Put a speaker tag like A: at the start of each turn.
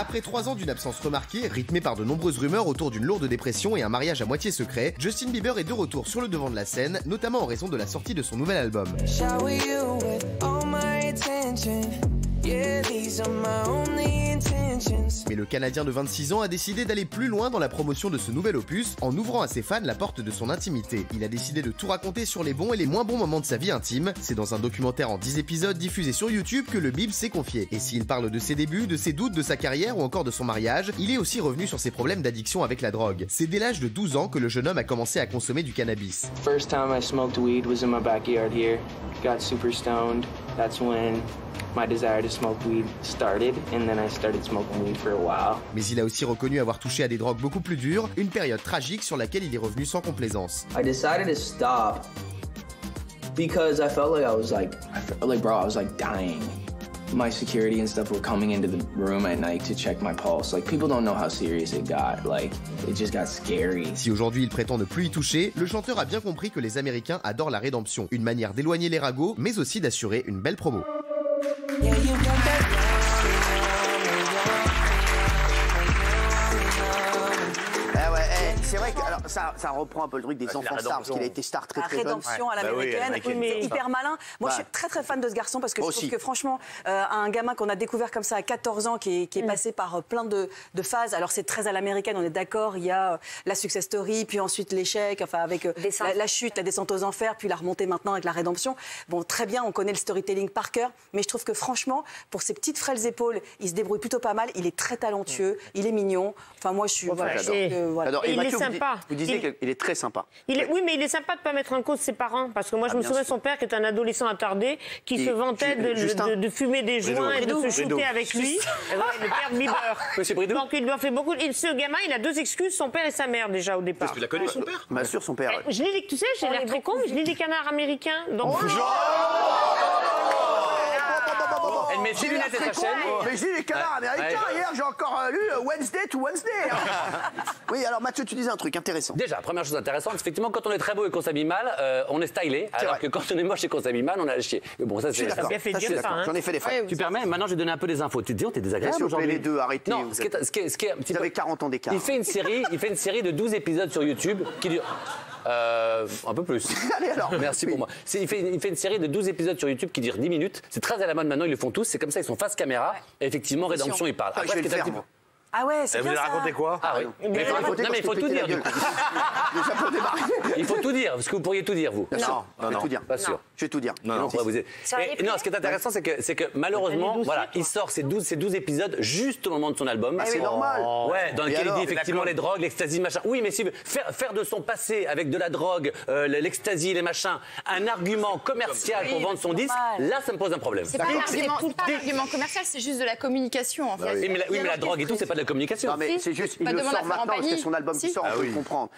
A: Après 3 ans d'une absence remarquée, rythmée par de nombreuses rumeurs autour d'une lourde dépression et un mariage à moitié secret, Justin Bieber est de retour sur le devant de la scène, notamment en raison de la sortie de son nouvel album. Mais le Canadien de 26 ans a décidé d'aller plus loin dans la promotion de ce nouvel opus en ouvrant à ses fans la porte de son intimité. Il a décidé de tout raconter sur les bons et les moins bons moments de sa vie intime. C'est dans un documentaire en 10 épisodes diffusé sur YouTube que le Bib s'est confié. Et s'il parle de ses débuts, de ses doutes, de sa carrière ou encore de son mariage, il est aussi revenu sur ses problèmes d'addiction avec la drogue. C'est dès l'âge de 12 ans que le jeune homme a commencé à consommer du cannabis.
B: First time I smoked weed was in my backyard here. Got super stoned. That's when my desire to smoke weed started, and then I started smoking weed for a while.
A: Mais il a aussi reconnu avoir touché à des drogues beaucoup plus dures, une période tragique sur laquelle il est revenu sans complaisance.
C: I decided to stop because I felt like I was dying. My security and stuff were coming into the room at night to check my pulse. Like, people don't know how serious it got. Like, it just got scary.
A: Si aujourd'hui il prétend ne plus y toucher, le chanteur a bien compris que les Américains adorent la rédemption, une manière d'éloigner les ragots, mais aussi d'assurer une belle promo.
D: C'est vrai que alors, ça reprend un peu le truc des enfants stars, parce qu'il a été star très jeune.
E: La rédemption à l'américaine, oui, mais hyper malin. Moi, je suis très fan de ce garçon parce que je trouve que franchement, un gamin qu'on a découvert comme ça à 14 ans, qui est passé par plein de phases. Alors c'est très à l'américaine, on est d'accord. Il y a la success story, puis ensuite l'échec, enfin avec la chute, la descente aux enfers, puis la remontée maintenant avec la rédemption. Bon, très bien, on connaît le storytelling par cœur, mais je trouve que franchement, pour ses petites frêles épaules, il se débrouille plutôt pas mal. Il est très talentueux, il est mignon. Enfin, moi, je suis.
F: J'adore.
D: Et Mathieu,
F: sympa.
D: Vous disiez qu'il est très sympa.
F: Oui, mais il est sympa de ne pas mettre en cause ses parents. Parce que moi, je me souviens de son père qui est un adolescent attardé, qui se vantait de fumer des joints et de se shooter avec lui. Le père Bieber.
D: Monsieur Bridou.
F: Donc, il lui en fait beaucoup. Et ce gamin, il a 2 excuses, son père et sa mère, déjà, au départ.
G: Parce que tu l'as connu, son père?
D: Bien sûr, son père.
F: Je lis, tu sais, j'ai l'air très con, mais je lis des canards américains. Donc,
G: Elle met ses lunettes et sa chaîne.
D: Mais j'ai les canards américains. Hier, j'ai encore lu Wednesday to Wednesday. Oui, alors Mathieu, tu disais un truc intéressant.
G: Déjà, première chose intéressante, effectivement, quand on est très beau et qu'on s'habille mal, on est stylé, alors que quand on est moche et qu'on s'habille mal, on a le chier. Mais bon, ça, c'est.
D: J'en ai fait des faits.
G: Tu permets, maintenant, je vais donner un peu des infos. Tu te dis, t'es désagréable aujourd'hui.
D: Les deux, arrêtez.
G: Non, vous
D: avez 40 ans d'écart.
G: Il fait une série de 12 épisodes sur YouTube qui dure. Un peu plus.
D: Allez alors.
G: Merci pour moi. Il fait une série de 12 épisodes sur YouTube qui dure 10 minutes. C'est très à la mode maintenant, ils le font tous. C'est comme ça, ils sont face caméra. Et effectivement, rédemption, ils parlent.
D: Je vais le faire, moi.
E: Ah ouais, c'est bien ça.
H: Vous avez raconté quoi?
G: Ah oui. Mais il faut tout dire, du coup. Il faut tout dire, parce que vous pourriez tout dire, vous.
D: Non, je vais tout dire.
G: Pas sûr.
D: Je vais tout dire.
G: Non, ce qui est intéressant, c'est que malheureusement, voilà, il sort ces 12 épisodes juste au moment de son album.
D: C'est normal.
G: Ouais, dans lequel il dit effectivement les drogues, l'ecstasy, machin. Oui, mais si faire de son passé avec de la drogue, l'ecstasy, les machins, un argument commercial pour vendre son disque, là, ça me pose un problème.
I: C'est pas un argument commercial, c'est juste de la communication, en fait.
G: Oui, mais la drogue et tout, c'est pas de la communication.
D: Non, mais c'est juste, il le sort maintenant parce que son album qui sort, on peut le comprendre.